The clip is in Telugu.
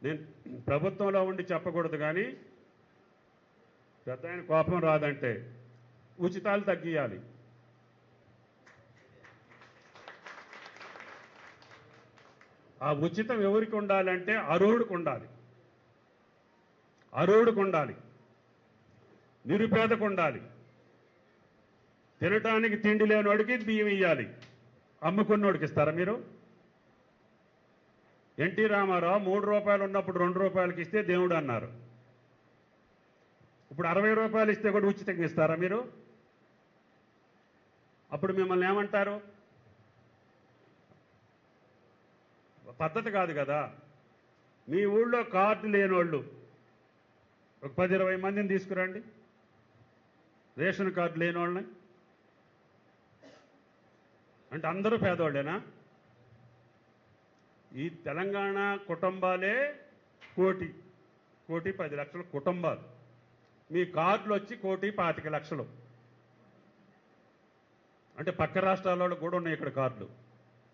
నేను ప్రభుత్వంలో ఉండి చెప్పకూడదు, కానీ పెద్ద ఆయన కోపం రాదంటే ఉచితాలు తగ్గియాలి. ఆ ఉచితం ఎవరికి ఉండాలంటే అర్హుడికి ఉండాలి, అర్హుడికి ఉండాలి, నిరుపేదకు ఉండాలి. తినటానికి తిండి లేనివాడికి బియ్యం ఇవ్వాలి, అమ్ముకున్నోడికి ఇస్తారా మీరు? ఎన్టీ రామారావు 3 రూపాయలు ఉన్నప్పుడు 2 రూపాయలకి ఇస్తే దేవుడు అన్నారు. ఇప్పుడు 60 రూపాయలు ఇస్తే కూడా ఉచితంగా ఇస్తారా మీరు? అప్పుడు మిమ్మల్ని ఏమంటారు? పద్ధతి కాదు కదా. మీ ఊళ్ళో కార్డు లేనోళ్ళు ఒక 10-20 మందిని తీసుకురండి, రేషన్ కార్డు లేనోళ్ళని. అంటే అందరూ పేదోళ్ళేనా? ఈ తెలంగాణ కుటుంబాలే 1,10,00,000 కుటుంబాలు. మీ కార్డులు వచ్చి 1,25,00,000. అంటే పక్క రాష్ట్రాల్లో కూడా ఉన్నాయి ఇక్కడ కార్డులు.